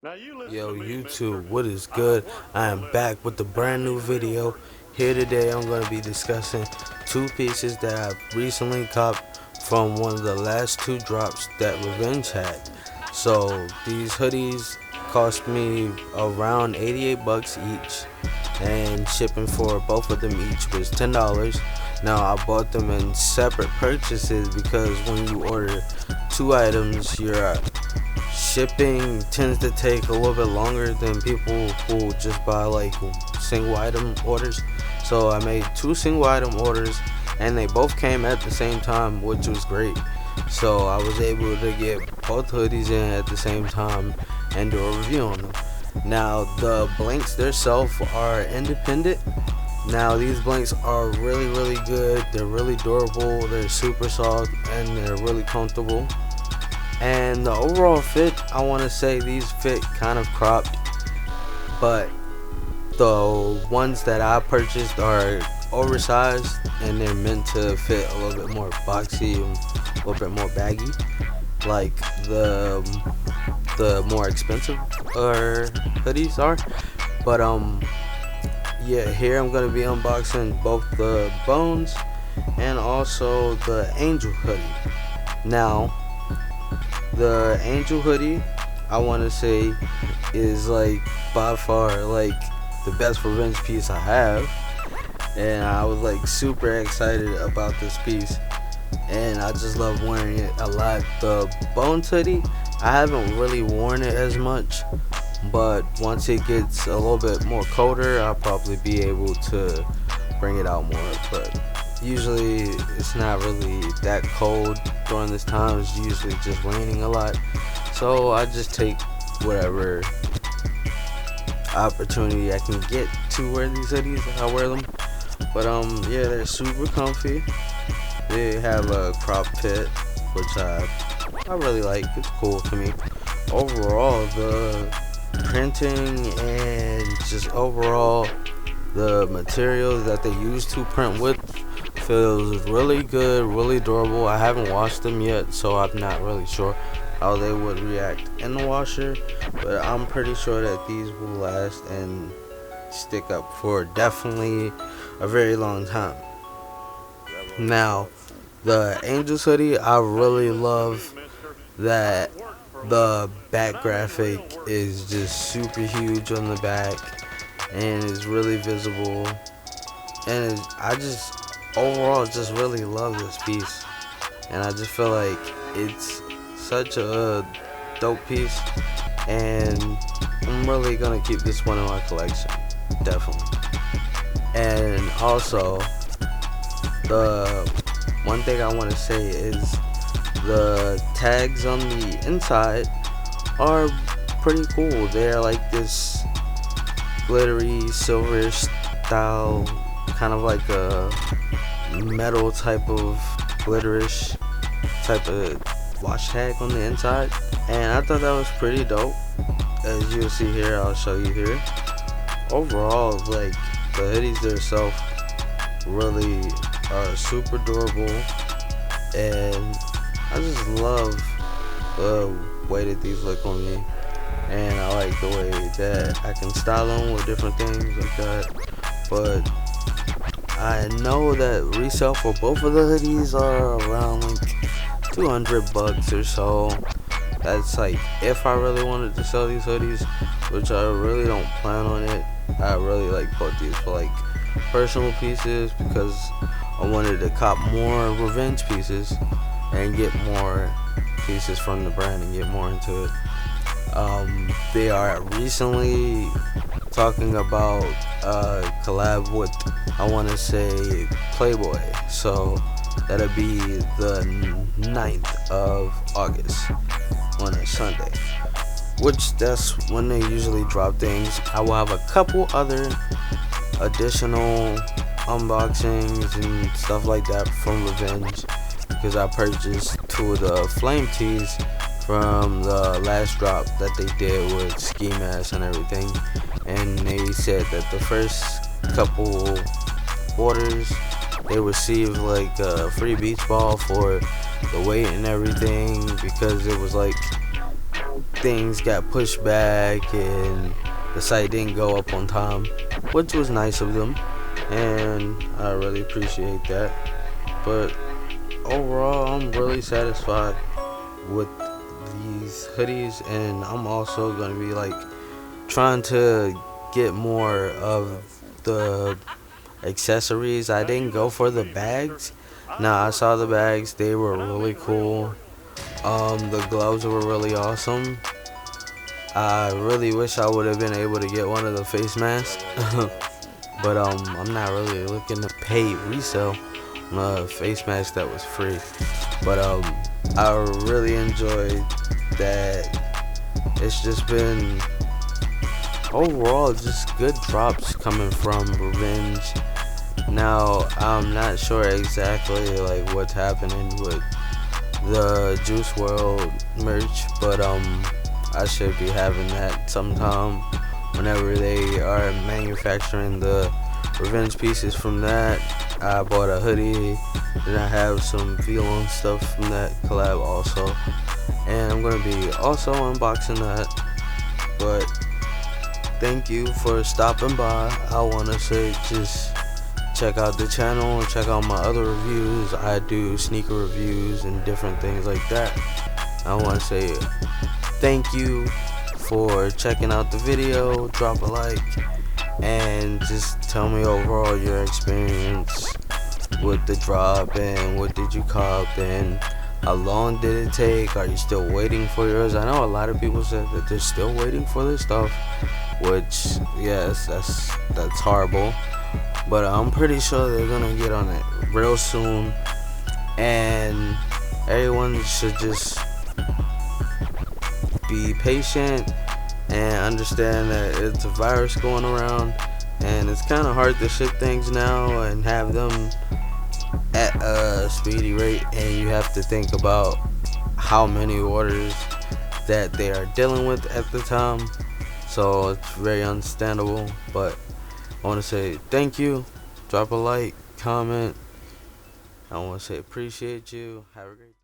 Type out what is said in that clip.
Yo YouTube, what is good? I am back with a brand new video. Here today I'm going to be discussing two pieces that I've recently copped from one of the last two drops that Revenge had. So these hoodies cost me around 88 bucks each, and shipping for both of them each was $10. Now I bought them in separate purchases because when you order two items, your shipping tends to take a little bit longer than people who just buy like single item orders. So I made two single item orders and they both came at the same time, which was great. So I was able to get both hoodies in at the same time and do a review on them. Now the blanks themselves are independent. Now these blanks are really good. They're really durable, they're super soft, and they're really comfortable. And the overall fit, I want to say these fit kind of cropped, but the ones that I purchased are oversized and they're meant to fit a little bit more boxy and a little bit more baggy, like the more expensive hoodies are. But yeah, here I'm gonna be unboxing both the Bones and also the Angel hoodie. Now the Angel hoodie, I want to say, is like by far like the best Revenge piece I have, and I was like super excited about this piece, and I just love wearing it a lot. The Bones hoodie, I haven't really worn it as much, but once it gets a little bit more colder, I'll probably be able to bring it out more. But usually it's not really that cold during this time. It's usually just raining a lot, so I just take whatever opportunity I can get to wear these hoodies. I wear them. But yeah, they're super comfy. They have a crop fit, which I really like. It's cool to me. Overall, the printing and just overall the materials that they use to print with feels really good, really durable. I haven't washed them yet, so I'm not really sure how they would react in the washer, but I'm pretty sure that these will last and stick up for definitely a very long time. Now the Angels hoodie, I really love that the back graphic is just super huge on the back and is really visible, and I just overall just really love this piece, and I just feel like it's such a dope piece, and I'm really gonna keep this one in my collection, definitely. And also, the one thing I want to say is the tags on the inside are pretty cool. They're like this glittery silver style, kind of like a metal type of glitterish type of wash tag on the inside, and I thought that was pretty dope. As you'll see here, I'll show you here. Overall, like, the hoodies themselves really are super durable, and I just love the way that these look on me, and I like the way that I can style them with different things like that. But I know that resale for both of the hoodies are around like 200 bucks or so. That's like if I really wanted to sell these hoodies, which I really don't plan on it. I really like bought these for like personal pieces because I wanted to cop more Revenge pieces and get more pieces from the brand and get more into it. They are recently talking about collab with, I want to say, Playboy, so that'll be the 9th of August on a Sunday, which that's when they usually drop things. I will have a couple other additional unboxings and stuff like that from Revenge, because I purchased two of the flame tees from the last drop that they did with ski masks and everything, and they said that the first couple orders they received like a free beach ball for the weight and everything, because it was like things got pushed back and the site didn't go up on time, which was nice of them, and I really appreciate that. But overall, I'm really satisfied with these hoodies, and I'm also gonna be like trying to get more of the accessories. I didn't go for the bags. Now I saw the bags, they were really cool. The gloves were really awesome. I really wish I would have been able to get one of the face masks. But I'm not really looking to pay resale on a face mask that was free. But I really enjoyed that. It's just been overall just good drops coming from Revenge. Now I'm not sure exactly like what's happening with the Juice World merch, but I should be having that sometime whenever they are manufacturing the Revenge pieces from that. I bought a hoodie, and I have some V-Lone stuff from that collab also, and I'm gonna be also unboxing that. But thank you for stopping by. I want to say just check out the channel and check out my other reviews. I do sneaker reviews and different things like that. I want to say thank you for checking out the video. Drop a like and just tell me overall your experience with the drop, and what did you cop, and how long did it take? Are you still waiting for yours? I know a lot of people said that they're still waiting for this stuff, which yes, that's horrible, but I'm pretty sure they're gonna get on it real soon, and everyone should just be patient and understand that it's a virus going around, and it's kind of hard to ship things now and have them at a speedy rate, and you have to think about how many orders that they are dealing with at the time, so it's very understandable. But I want to say thank you, drop a like, comment. I want to say appreciate you, have a great day.